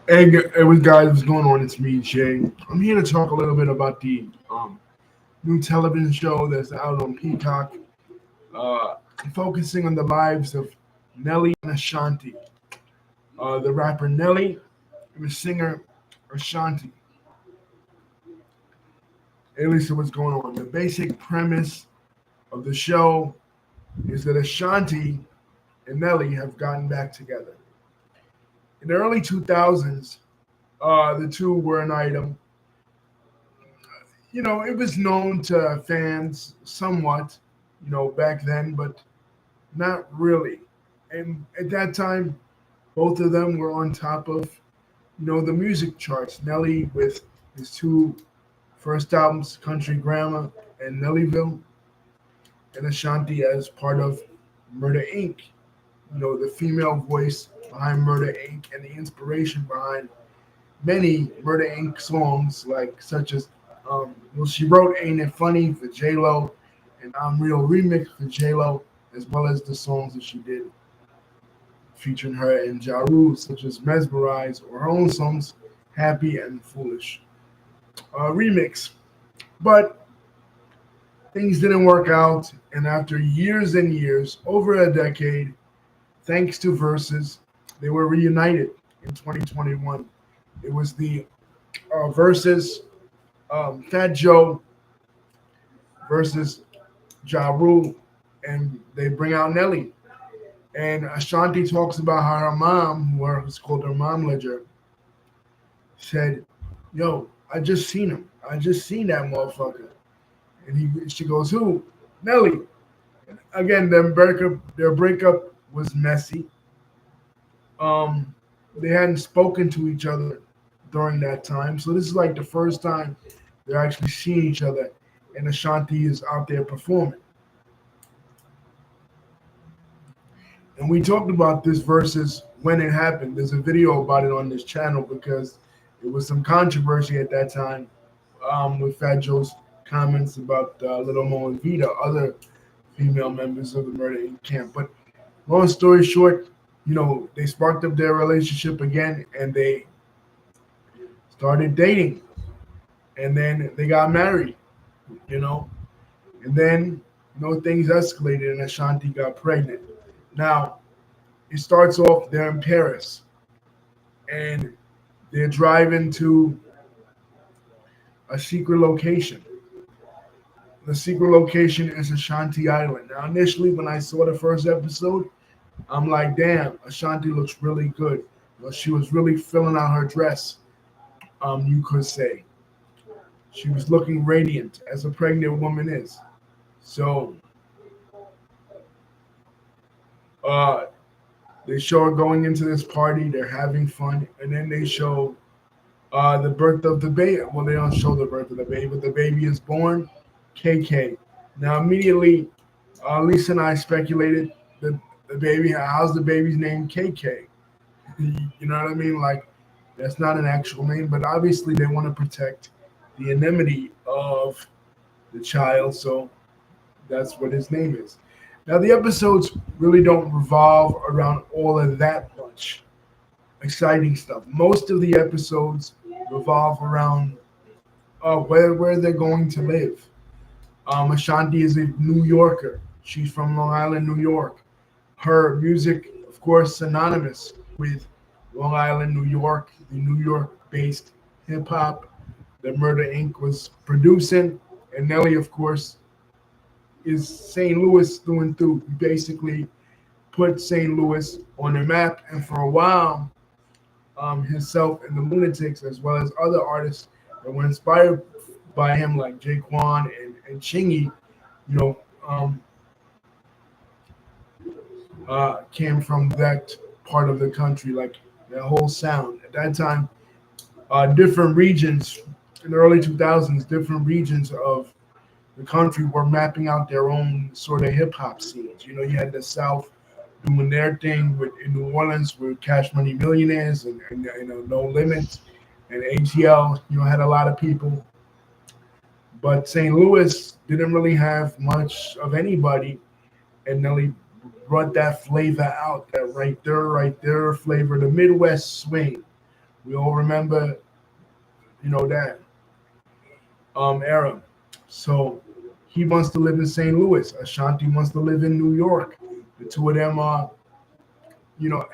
Hey guys, what's going on? It's me, Jay. I'm here to talk a little bit about the new television show that's out on Peacock, uh, focusing on the lives of Nelly and Ashanti, the rapper Nelly and the singer Ashanti. Hey, Lisa, what's going on? The basic premise of the show is that Ashanti and Nelly have gotten back together. In the early 2000s, the two were an item. It was known to fans somewhat, back then, but not really. And at that time, both of them were on top of, the music charts. Nelly with his two first albums, Country Grammar and Nellyville, and Ashanti as part of Murder Inc. The female voice behind Murder Inc. and the inspiration behind many Murder Inc. songs, like such as she wrote "Ain't It Funny" for J Lo, and "I'm Real" remix for J Lo, as well as the songs that she did featuring her and Ja Rule, such as "Mesmerize" or her own songs "Happy" and "Foolish" remix. But things didn't work out, and after years and years, over a decade, thanks to Versus, they were reunited in 2021. It was the Versus Fat Joe versus Ja Rule, and they bring out Nelly. And Ashanti talks about how her mom, who was called her mom ledger, said, "Yo, I just seen him. I just seen that motherfucker." And she goes, "Who?" "Nelly." Again, their breakup was messy. They hadn't spoken to each other during that time, so this is like the first time they're actually seeing each other, and Ashanti is out there performing. And we talked about this versus when it happened. There's a video about it on this channel because there was some controversy at that time with Fat Joe's comments about Little Mo and Vita, other female members of the Murder Inc. camp. But long story short, they sparked up their relationship again and they started dating. And then they got married, you know. And then, things escalated and Ashanti got pregnant. Now, it starts off, they're in Paris and they're driving to a secret location. The secret location is Ashanti Island. Now, initially, when I saw the first episode, I'm like, damn, Ashanti looks really good. She was really filling out her dress, you could say. She was looking radiant, as a pregnant woman is. So, uh, they show her going into this party, they're having fun, and then they show the birth of the baby. Well, they don't show the birth of the baby, but the baby is born, KK. Now, immediately, Lisa and I speculated that the baby, how's the baby's name KK? You know what I mean? Like, that's not an actual name, but obviously they want to protect the anonymity of the child, so that's what his name is. Now, the episodes really don't revolve around all of that much exciting stuff. Most of the episodes revolve around where they're going to live. Ashanti is a New Yorker. She's from Long Island, New York. Her music, of course, synonymous with Long Island, New York, the New York-based hip hop that Murder Inc. was producing, and Nelly, of course, is St. Louis through and through. He basically put St. Louis on the map, and for a while, himself and the Lunatics, as well as other artists that were inspired by him, like Jaquan and Chingy, you know, um, came from that part of the country, like that whole sound. At that time, different regions in the early 2000s, different regions of the country were mapping out their own sort of hip hop scenes. You had the South doing their thing with in New Orleans with Cash Money Millionaires and No Limits, and ATL. Had a lot of people, but St. Louis didn't really have much of anybody, and Nelly brought that flavor out, that right there flavor, the Midwest swing, We all remember, that era. So he wants to live in St. Louis. Ashanti wants to live in New York. The two of them are,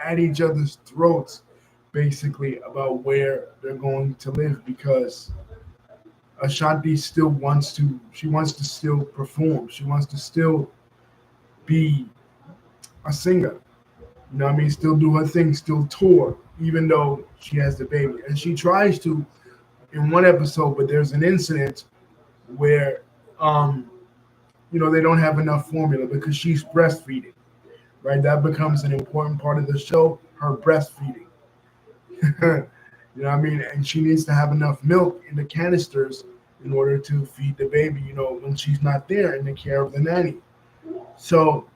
at each other's throats, basically about where they're going to live because Ashanti still wants to. She wants to still perform. She wants to still be a singer. You know what I mean? Still do her thing, still tour, even though she has the baby. And she tries to in one episode, but there's an incident where they don't have enough formula because she's breastfeeding, right? That becomes an important part of the show, her breastfeeding. You know what I mean? And she needs to have enough milk in the canisters in order to feed the baby, when she's not there in the care of the nanny. So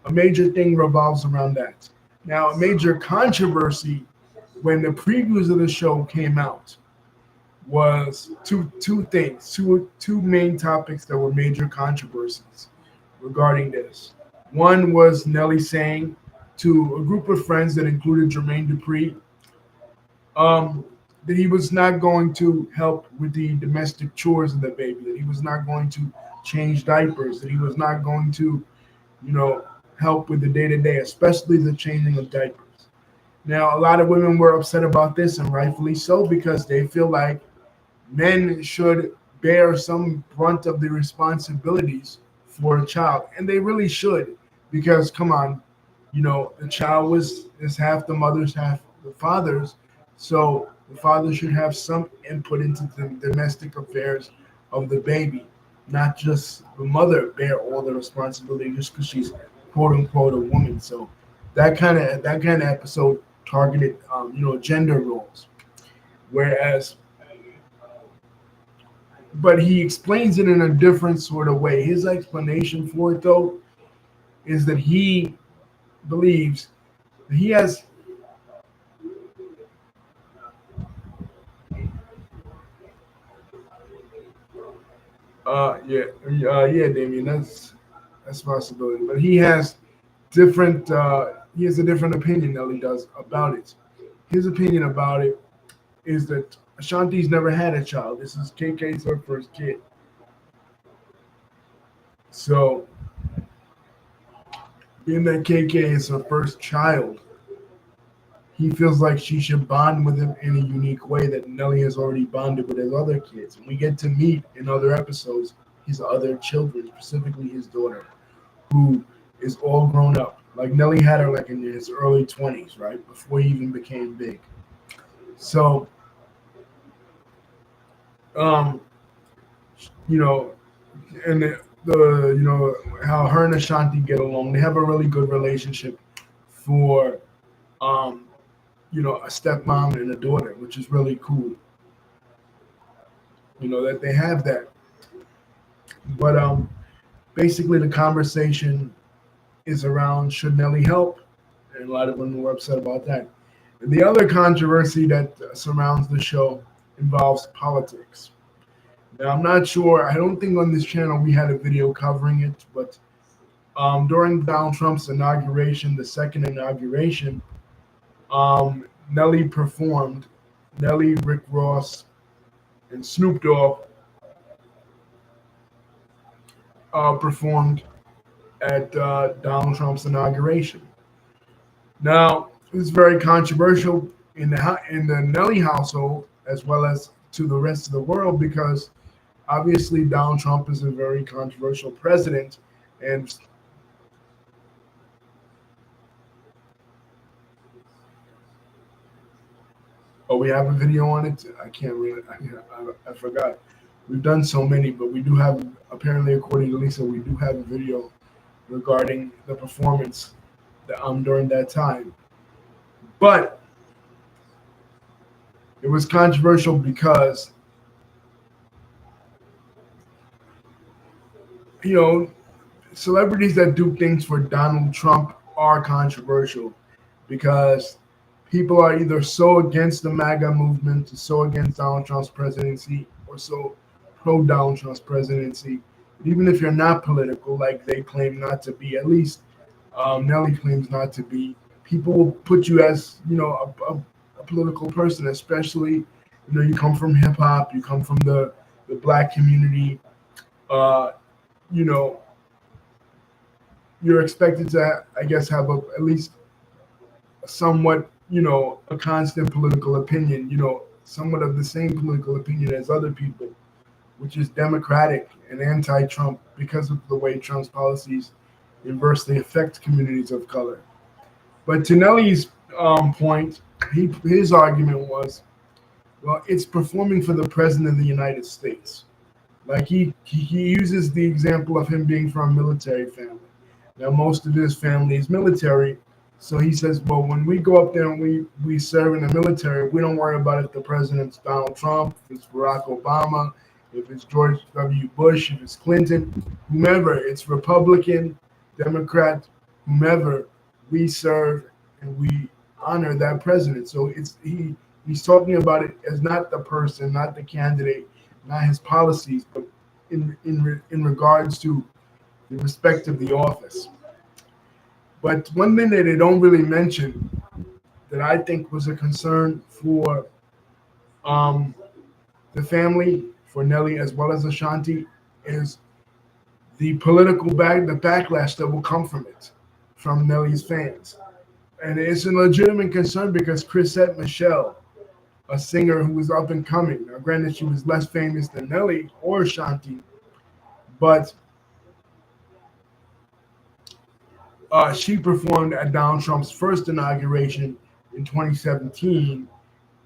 a major thing revolves around that. Now, a major controversy when the previews of the show came out was two things, two main topics that were major controversies regarding this. One was Nelly saying to a group of friends that included Jermaine Dupri that he was not going to help with the domestic chores of the baby, that he was not going to change diapers, that he was not going to, help with the day-to-day, especially the changing of diapers. Now, a lot of women were upset about this, and rightfully so, because they feel like men should bear some brunt of the responsibilities for a child, and they really should, because come on, the child is half the mother's, half the father's, so the father should have some input into the domestic affairs of the baby, not just the mother bear all the responsibility just because she's quote unquote a woman. So that kind of episode targeted gender roles, whereas but he explains it in a different sort of way. His explanation for it, though, is that he believes that he has. Yeah, Damien, that's a possibility. But he has different. He has a different opinion than he does about it. His opinion about it is that Ashanti's never had a child. This is KK's her first kid. So, being that KK is her first child, he feels like she should bond with him in a unique way that Nelly has already bonded with his other kids. And we get to meet in other episodes his other children, specifically his daughter, who is all grown up. Like Nelly had her like in his early 20s, right? Before he even became big. So, um, you know, and how her and Ashanti get along. They have a really good relationship for a stepmom and a daughter, which is really cool. That they have that. But basically the conversation is around should Nelly help? And a lot of women were upset about that. And the other controversy that surrounds the show involves politics. Now, I'm not sure, I don't think on this channel we had a video covering it, but during Donald Trump's inauguration, the second inauguration, Nelly performed. Nelly, Rick Ross, and Snoop Dogg performed at Donald Trump's inauguration. Now, it was very controversial in the Nelly household as well as to the rest of the world because obviously Donald Trump is a very controversial president, and we have a video on it. I can't really. I forgot. We've done so many, but we do have. Apparently, according to Lisa, we do have a video regarding the performance during that time. But it was controversial because celebrities that do things for Donald Trump are controversial because people are either so against the MAGA movement, so against Donald Trump's presidency, or so pro Donald Trump's presidency. Even if you're not political, like they claim not to be, at least Nelly claims not to be, people will put you as a political person, especially you come from hip hop, you come from the black community. Uh, you know, you're expected to, I guess, have at least somewhat, a constant political opinion. Somewhat of the same political opinion as other people, which is democratic and anti-Trump because of the way Trump's policies inversely affect communities of color. But to Nelly's point, his argument was, well, it's performing for the president of the United States. Like he uses the example of him being from a military family. Now most of his family is military, so he says, well, when we go up there and we serve in the military, we don't worry about if the president's Donald Trump, if it's Barack Obama, if it's George W. Bush, if it's Clinton, whomever, it's Republican, Democrat, whomever, we serve and we honor that president. So he's talking about it as not the person, not the candidate, not his policies, but in regards to the respect of the office. But one thing that they don't really mention that I think was a concern for um, the family, for Nelly as well as Ashanti, is the backlash that will come from it, from Nelly's fans. And it's a legitimate concern because Chrisette Michelle, a singer who was up and coming, now granted she was less famous than Nelly or Ashanti, but she performed at Donald Trump's first inauguration in 2017,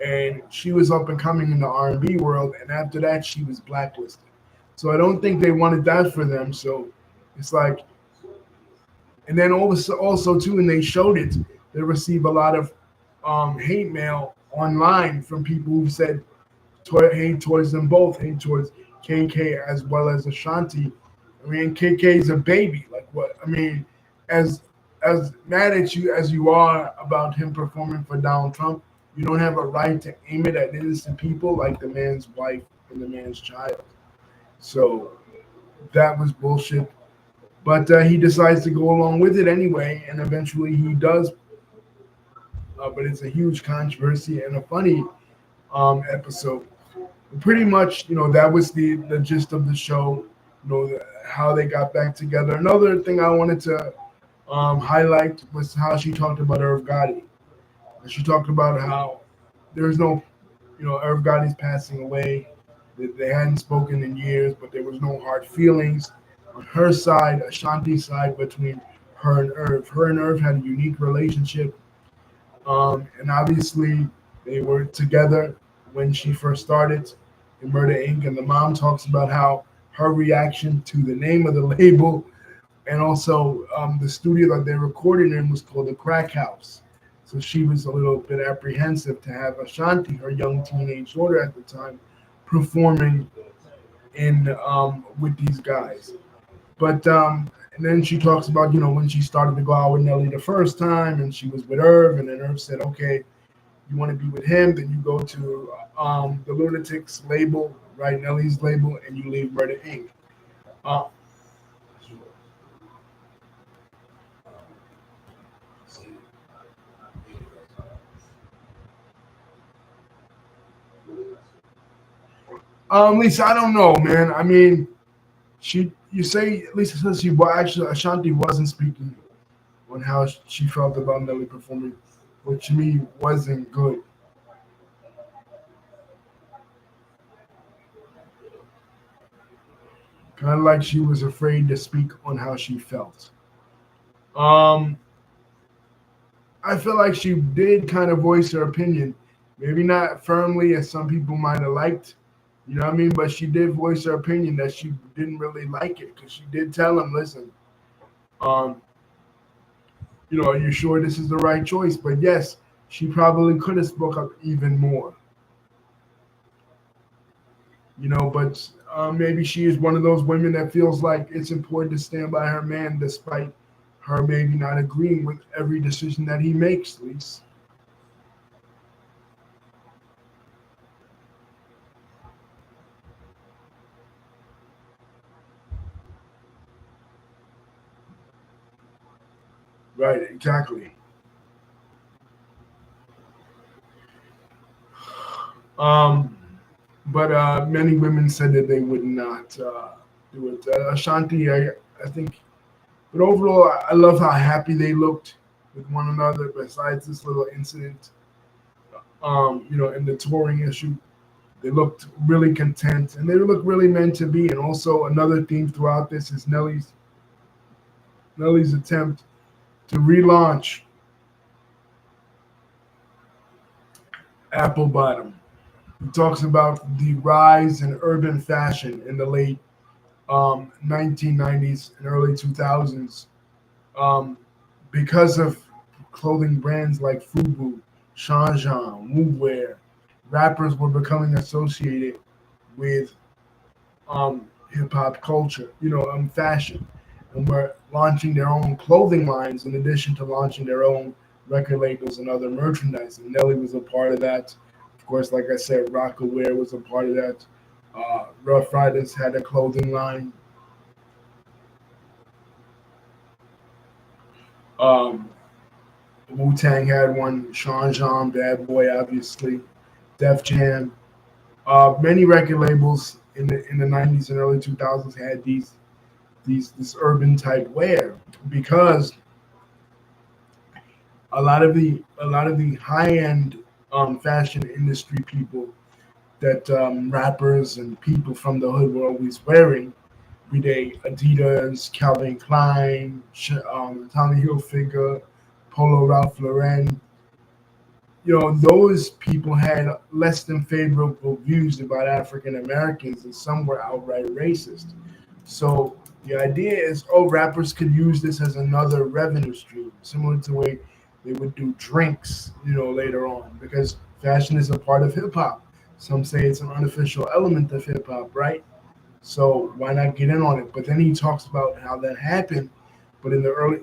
and she was up and coming in the R&B world. And after that, she was blacklisted. So I don't think they wanted that for them. So it's like, and then also too, when they showed it, they received a lot of hate mail online from people who said hate towards them both, hate towards KK as well as Ashanti. I mean, KK is a baby. Like what? I mean, as as mad at you as you are about him performing for Donald Trump, you don't have a right to aim it at innocent people like the man's wife and the man's child. So that was bullshit. But he decides to go along with it anyway, and eventually he does. But it's a huge controversy and a funny episode. Pretty much, that was the gist of the show. How they got back together. Another thing I wanted to highlight was how she talked about Irv Gotti. She talked about how there's no, Irv Gotti's passing away. They hadn't spoken in years, but there was no hard feelings on her side, Ashanti's side, between her and Irv. Her and Irv had a unique relationship, and obviously they were together when she first started in Murder Inc. And the mom talks about how her reaction to the name of the label and also the studio that they recorded in was called the Crack House. So she was a little bit apprehensive to have Ashanti, her young teenage daughter at the time, performing in with these guys. But and then she talks about when she started to go out with Nelly the first time, and she was with Irv, and then Irv said, "Okay, you want to be with him, then you go to the Lunatics label, right? Nelly's label, and you leave Murder Inc." Uh, Lisa, I don't know, man. I mean, you say Lisa says actually Ashanti wasn't speaking on how she felt about Nelly performing, which to me wasn't good. Kind of like she was afraid to speak on how she felt. Um, I feel like she did kind of voice her opinion, maybe not firmly as some people might have liked. You know what I mean? But she did voice her opinion that she didn't really like it because she did tell him, "Listen, um, are you sure this is the right choice?" But yes, she probably could have spoke up even more. But maybe she is one of those women that feels like it's important to stand by her man despite her maybe not agreeing with every decision that he makes, Lise. Right, exactly. Um, but many women said that they would not do it. Ashanti, I think, but overall, I love how happy they looked with one another. Besides this little incident, in the touring issue, they looked really content and they look really meant to be. And also, another theme throughout this is Nelly's attempt to relaunch Apple Bottom. He talks about the rise in urban fashion in the late 1990s and early 2000s, um, because of clothing brands like Fubu, Shanjan, Wu. Rappers were becoming associated with hip hop culture, fashion, and were launching their own clothing lines in addition to launching their own record labels and other merchandise. And Nelly was a part of that. Of course, like I said, Rockaware was a part of that. Rough Riders had a clothing line. Um, Wu Tang had one. Sean John, Bad Boy, obviously. Def Jam. Many record labels in the 90s and early 2000s had these this urban type wear because a lot of the high end fashion industry people that rappers and people from the hood were always wearing, be they Adidas, Calvin Klein, Tommy Hilfiger, Polo Ralph Lauren. Those people had less than favorable views about African Americans, and some were outright racist. So the idea is, rappers could use this as another revenue stream, similar to the way they would do drinks, later on, because fashion is a part of hip hop. Some say it's an unofficial element of hip hop, right? So why not get in on it? But then he talks about how that happened, but in the early,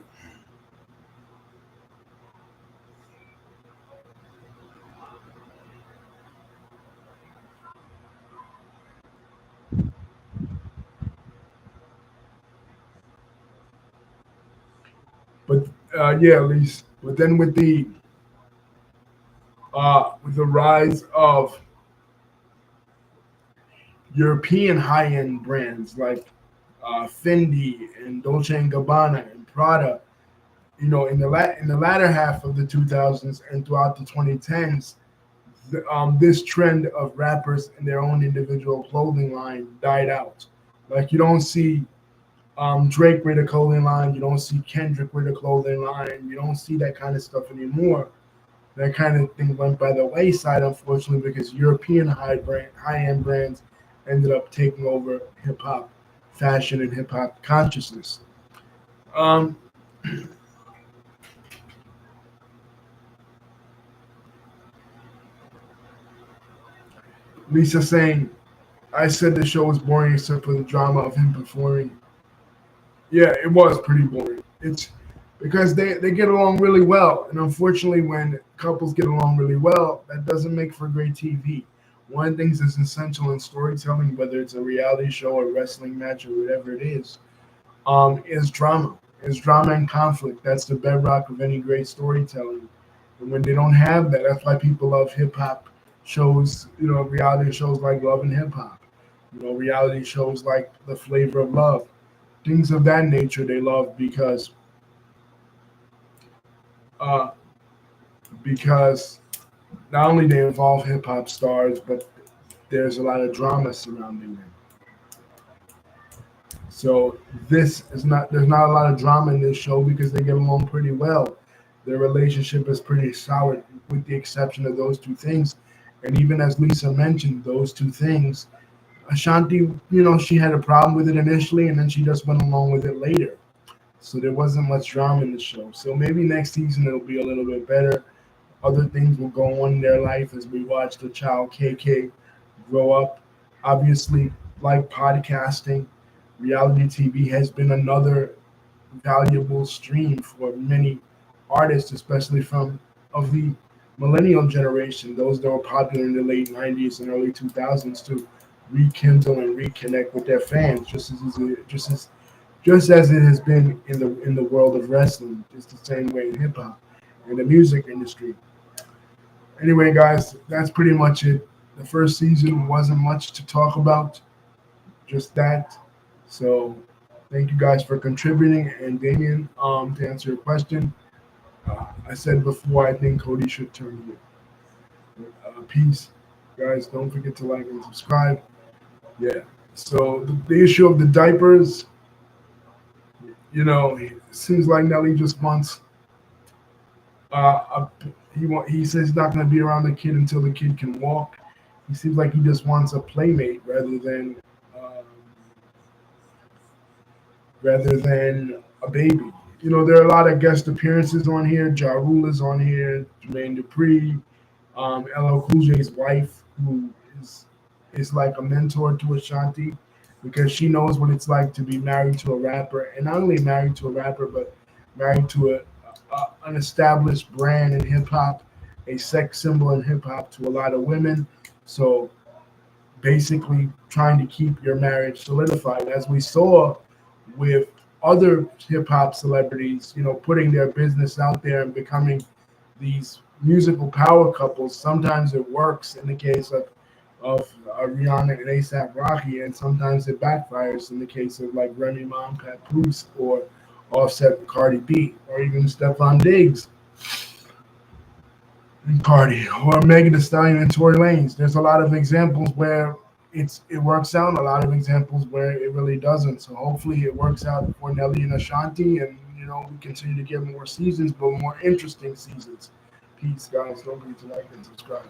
but yeah, at least. But then with the rise of European high-end brands like Fendi and Dolce and Gabbana and Prada, in the latter half of the 2000s and throughout the 2010s, this trend of rappers in their own individual clothing line died out. Like you don't see Drake with a clothing line, you don't see Kendrick with a clothing line, you don't see that kind of stuff anymore. That kind of thing went by the wayside, unfortunately, because European high end brands ended up taking over hip hop fashion and hip hop consciousness. Um, Lisa saying, I said the show was boring except for the drama of him performing. Yeah, it was pretty boring. It's because they get along really well. And unfortunately, when couples get along really well, that doesn't make for great TV. One of the things that's essential in storytelling, whether it's a reality show or wrestling match or whatever it is drama. Is drama and conflict. That's the bedrock of any great storytelling. And when they don't have that, that's why people love hip hop shows, reality shows like Love and Hip Hop, reality shows like The Flavor of Love, things of that nature they love uh, because not only they involve hip hop stars, but there's a lot of drama surrounding them. So this is not there's not a lot of drama in this show because they get along pretty well. Their relationship is pretty solid, with the exception of those two things. And even as Lisa mentioned, those two things, Ashanti, she had a problem with it initially, and then she just went along with it later. So there wasn't much drama in the show. So maybe next season it'll be a little bit better. Other things will go on in their life as we watch the child KK grow up. Obviously, like podcasting, reality TV has been another valuable stream for many artists, especially from of the millennial generation, those that were popular in the late 90s and early 2000s, to rekindle and reconnect with their fans, just as it has been in the world of wrestling, just the same way in hip hop and the music industry. Anyway, guys, that's pretty much it. the first season wasn't much to talk about, just that. So thank you guys for contributing. And Damien, to answer your question, I said before I think Cody should turn you. Peace, guys. Don't forget to like and subscribe. Yeah. So the issue of the diapers, it seems like Nelly just wants he says he's not going to be around the kid until the kid can walk. He seems like he just wants a playmate um, rather than a baby. There are a lot of guest appearances on here. Ja Rule is on here, Jermaine Dupri, LL Cool J's wife, who is like a mentor to Ashanti because she knows what it's like to be married to a rapper, and not only married to a rapper, but married to an established brand in hip hop, a sex symbol in hip hop to a lot of women. So basically, trying to keep your marriage solidified, as we saw with other hip hop celebrities, putting their business out there and becoming these musical power couples. Sometimes it works in the case of Rihanna and ASAP Rocky, and sometimes it backfires in the case of like Remy Ma and Papoose, or Offset and Cardi B, or even Stephon Diggs and Cardi, or Megan Thee Stallion and Tory Lanez. There's a lot of examples where it works out, a lot of examples where it really doesn't. So hopefully it works out for Nelly and Ashanti, and we continue to get more seasons, but more interesting seasons. Peace, guys. Don't forget to like and subscribe.